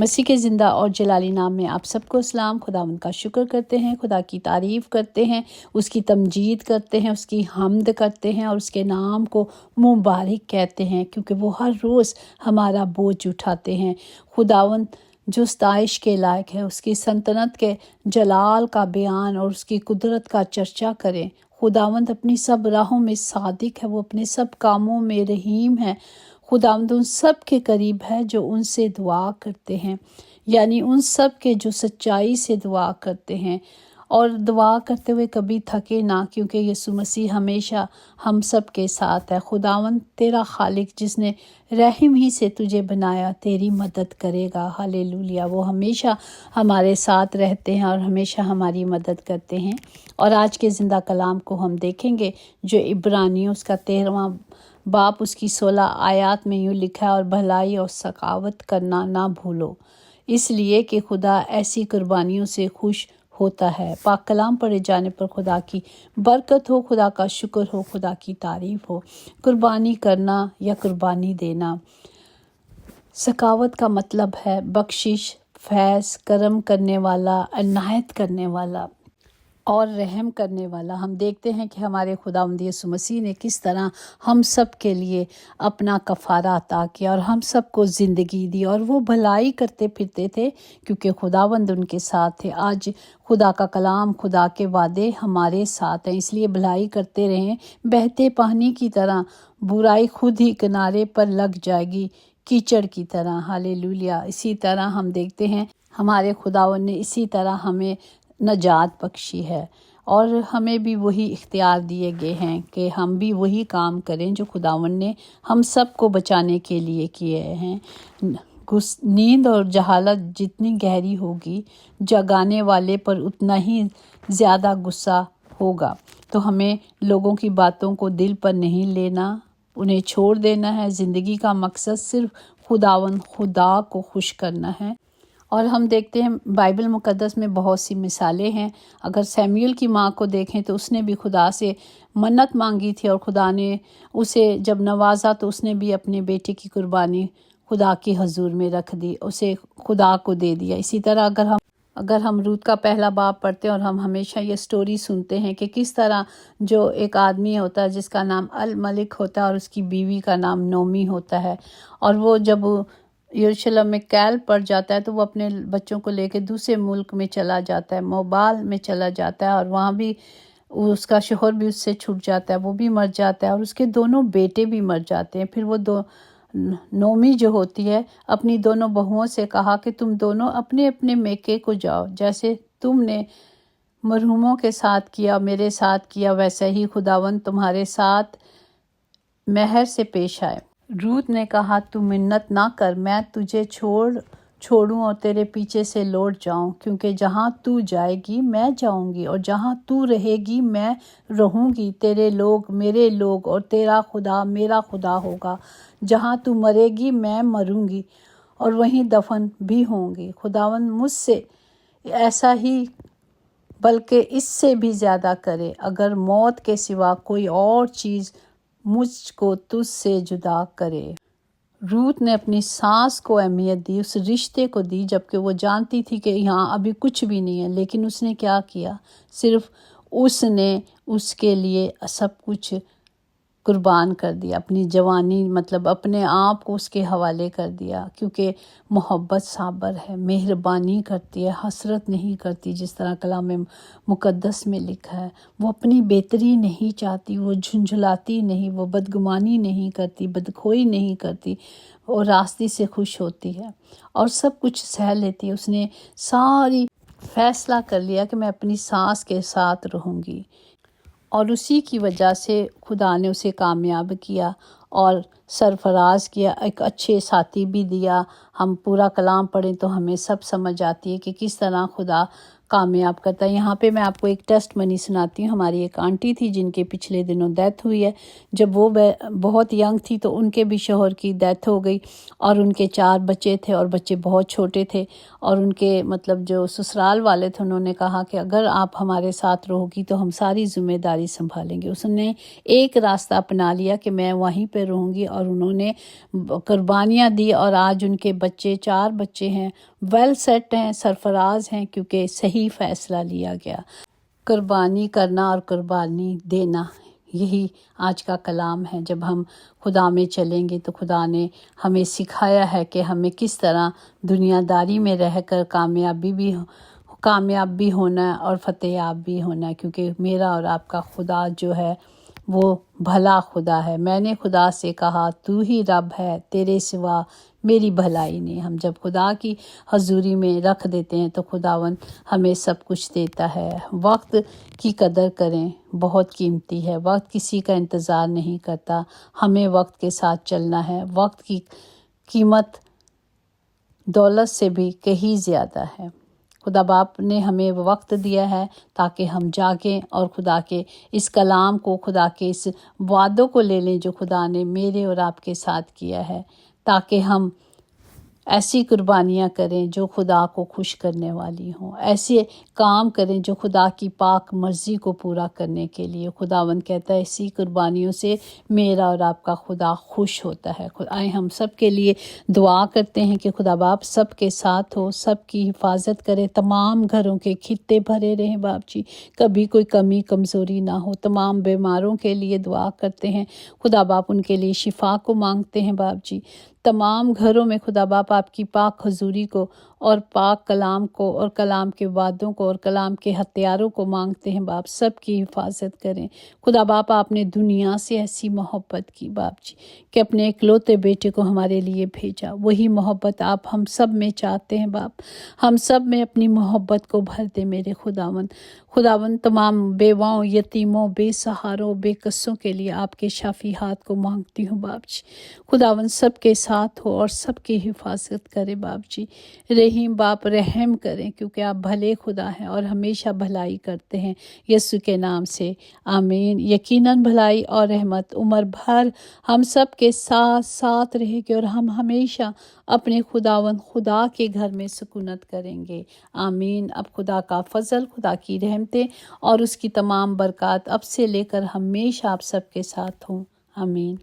मसीह के ज़िंदा और जलाली नाम में आप सबको सलाम। खुदावंद का शुक्र करते हैं, खुदा की तारीफ़ करते हैं, उसकी तमजीद करते हैं, उसकी हम्द करते हैं और उसके नाम को मुबारक कहते हैं, क्योंकि वो हर रोज़ हमारा बोझ उठाते हैं। खुदावंद जो सताइश के लायक है, उसकी सल्तनत के जलाल का बयान और उसकी कुदरत का चर्चा करें। खुदावंद अपनी सब राहों में सादिक है, वो अपने सब कामों में रहीम है। खुदावंद उन सब के करीब है जो उनसे दुआ करते हैं, यानी उन सब के जो सच्चाई से दुआ करते हैं और दुआ करते हुए कभी थके ना, क्योंकि यीशु मसीह हमेशा हम सब के साथ है। खुदावंद तेरा खालिक जिसने रहम ही से तुझे बनाया तेरी मदद करेगा। हालेलुया। वो हमेशा हमारे साथ रहते हैं और हमेशा हमारी मदद करते हैं। और आज के ज़िंदा कलाम को हम देखेंगे जो इब्रानियों उसका 13वां बाप उसकी 16 आयत में यूँ लिखा है, और भलाई और सखावत करना ना भूलो, इसलिए कि खुदा ऐसी कुर्बानियों से खुश होता है। पाक कलाम पढ़े जाने पर खुदा की बरकत हो, खुदा का शुक्र हो, खुदा की तारीफ़ हो। कुर्बानी करना या कुर्बानी देना, सखावत का मतलब है बख्शिश, फैज़, करम करने वाला, अनायत करने वाला और रहम करने वाला। हम देखते हैं कि हमारे खुदावंद यीशु मसीह ने किस तरह हम सब के लिए अपना कफ़ारा अता किया और हम सब को ज़िंदगी दी, और वो भलाई करते फिरते थे क्योंकि खुदावंद उनके साथ थे। आज खुदा का कलाम, खुदा के वादे हमारे साथ हैं, इसलिए भलाई करते रहें। बहते पानी की तरह बुराई खुद ही किनारे पर लग जाएगी, कीचड़ की तरह। हालेलुया। इसी तरह हम देखते हैं हमारे खुदावंद ने इसी तरह हमें नजात बख्शी है, और हमें भी वही इख्तियार दिए गए हैं कि हम भी वही काम करें जो खुदावंद ने हम सब को बचाने के लिए किए हैं। नींद और जहालत जितनी गहरी होगी, जगाने वाले पर उतना ही ज़्यादा गुस्सा होगा। तो हमें लोगों की बातों को दिल पर नहीं लेना, उन्हें छोड़ देना है। ज़िंदगी का मकसद सिर्फ खुदा को खुश करना है। और हम देखते हैं बाइबल मुकद्दस में बहुत सी मिसालें हैं। अगर सैमुअल की माँ को देखें तो उसने भी खुदा से मन्नत मांगी थी और खुदा ने उसे जब नवाजा तो उसने भी अपने बेटे की कुर्बानी खुदा की हजूर में रख दी, उसे खुदा को दे दिया। इसी तरह अगर हम रूत का पहला बाब पढ़ते हैं और हम हमेशा ये स्टोरी सुनते हैं कि किस तरह जो एक आदमी होता है जिसका नाम अल मलिक होता है और उसकी बीवी का नाम नोमी होता है, और वो जब यरूशलेम में कैल पड़ जाता है तो वो अपने बच्चों को लेकर दूसरे मुल्क में चला जाता है, मोबाल में चला जाता है, और वहाँ भी उसका शोहर भी उससे छूट जाता है, वो भी मर जाता है और उसके दोनों बेटे भी मर जाते हैं। फिर वो नोमी जो होती है अपनी दोनों बहुओं से कहा कि तुम दोनों अपने अपने मेके को जाओ, जैसे तुमने मरहूमों के साथ किया, मेरे साथ किया, वैसे ही खुदावंद तुम्हारे साथ मेहर से पेश आए। रूत ने कहा, तू मिन्नत ना कर, मैं तुझे छोड़ूं और तेरे पीछे से लौट जाऊं, क्योंकि जहां तू जाएगी मैं जाऊंगी और जहां तू रहेगी मैं रहूंगी। तेरे लोग मेरे लोग और तेरा खुदा मेरा खुदा होगा। जहां तू मरेगी मैं मरूंगी और वहीं दफन भी होंगी। खुदावंद मुझसे ऐसा ही बल्कि इससे भी ज़्यादा करे, अगर मौत के सिवा कोई और चीज़ मुझको तुझसे जुदा करे। रूत ने अपनी सांस को अहमियत दी, उस रिश्ते को दी, जबकि वो जानती थी कि यहाँ अभी कुछ भी नहीं है। लेकिन उसने क्या किया? सिर्फ उसने उसके लिए सब कुछ कुर्बान कर दिया, अपनी जवानी मतलब अपने आप को उसके हवाले कर दिया, क्योंकि मोहब्बत साबर है, मेहरबानी करती है, हसरत नहीं करती। जिस तरह कलाम में मुकद्दस में लिखा है, वो अपनी बेहतरी नहीं चाहती, वो झुंझलाती नहीं, वो बदगुमानी नहीं करती, बदखोई नहीं करती, वो रास्ते से खुश होती है और सब कुछ सह लेती है। उसने सारी फैसला कर लिया कि मैं अपनी सांस के साथ रहूँगी, और उसी की वजह से खुदा ने उसे कामयाब किया और सरफराज किया, एक अच्छे साथी भी दिया। हम पूरा कलाम पढ़ें तो हमें सब समझ आती है कि किस तरह खुदा کامیاب کرتا ہے۔ یہاں پہ میں آپ کو ایک ٹیسٹ منی سناتی ہوں۔ ہماری ایک آنٹی تھی جن کے پچھلے دنوں ڈیتھ ہوئی ہے۔ جب وہ بہت ینگ تھی تو ان کے بھی شوہر کی ڈیتھ ہو گئی، اور ان کے 4 بچے تھے اور بچے بہت چھوٹے تھے، اور ان کے مطلب جو سسرال والے تھے انہوں نے کہا کہ اگر آپ ہمارے ساتھ رہو گی تو ہم ساری ذمہ داری سنبھالیں گے۔ اس نے ایک راستہ اپنا لیا کہ میں وہیں پہ رہوں گی، اور انہوں نے قربانیاں دی، اور آج ان کے بچے 4 بچے ہیں، ویل سیٹ ہیں، سرفراز ہیں، کیونکہ صحیح فیصلہ لیا گیا۔ قربانی کرنا اور قربانی دینا، یہی آج کا کلام ہے۔ جب ہم خدا میں چلیں گے تو خدا نے ہمیں سکھایا ہے کہ ہمیں کس طرح دنیا داری میں رہ کر کامیاب بھی ہونا ہے اور فتح یاب بھی ہونا ہے، کیونکہ میرا اور آپ کا خدا جو ہے وہ بھلا خدا ہے۔ میں نے خدا سے کہا تو ہی رب ہے، تیرے سوا میری بھلائی نہیں۔ ہم جب خدا کی حضوری میں رکھ دیتے ہیں تو خداوند ہمیں سب کچھ دیتا ہے۔ وقت کی قدر کریں، بہت قیمتی ہے۔ وقت کسی کا انتظار نہیں کرتا، ہمیں وقت کے ساتھ چلنا ہے۔ وقت کی قیمت دولت سے بھی کہیں زیادہ ہے۔ خدا باپ نے ہمیں وقت دیا ہے تاکہ ہم جاگیں اور خدا کے اس کلام کو، خدا کے اس وعدوں کو لے لیں جو خدا نے میرے اور آپ کے ساتھ کیا ہے، تاکہ ہم ایسی قربانیاں کریں جو خدا کو خوش کرنے والی ہوں، ایسے کام کریں جو خدا کی پاک مرضی کو پورا کرنے کے لیے۔ خداوند کہتا ہے ایسی قربانیوں سے میرا اور آپ کا خدا خوش ہوتا ہے۔ آئے ہم سب کے لیے دعا کرتے ہیں کہ خدا باپ سب کے ساتھ ہو، سب کی حفاظت کرے، تمام گھروں کے خطے بھرے رہیں باپ جی، کبھی کوئی کمی کمزوری نہ ہو۔ تمام بیماروں کے لیے دعا کرتے ہیں خدا باپ، ان کے لیے شفا کو مانگتے ہیں باپ جی۔ تمام گھروں میں خدا باپ آپ کی پاک حضوری کو اور پاک کلام کو اور کلام کے وعدوں کو اور کلام کے ہتھیاروں کو مانگتے ہیں باپ، سب کی حفاظت کریں۔ خدا باپ آپ نے دنیا سے ایسی محبت کی باپ جی کہ اپنے اکلوتے بیٹے کو ہمارے لیے بھیجا۔ وہی محبت آپ ہم سب میں چاہتے ہیں باپ، ہم سب میں اپنی محبت کو بھر دے میرے خداوند تمام بیواؤں، یتیموں، بے سہاروں، بے قصوں کے لیے آپ کے شافی ہاتھ کو مانگتی ہوں باپ جی۔ خداوند سب کے ساتھ ہو اور سب کی حفاظت کرے باپ جی۔ رحیم باپ رحم کریں، کیونکہ آپ بھلے خدا ہیں اور ہمیشہ بھلائی کرتے ہیں، یسوع کے نام سے آمین۔ یقیناً بھلائی اور رحمت عمر بھر ہم سب کے ساتھ ساتھ رہے گی، اور ہم ہمیشہ اپنے خدا کے گھر میں سکونت کریں گے، آمین۔ اب خدا کا فضل، خدا کی رحمتیں اور اس کی تمام برکات اب سے لے کر ہمیشہ آپ سب کے ساتھ ہوں، آمین۔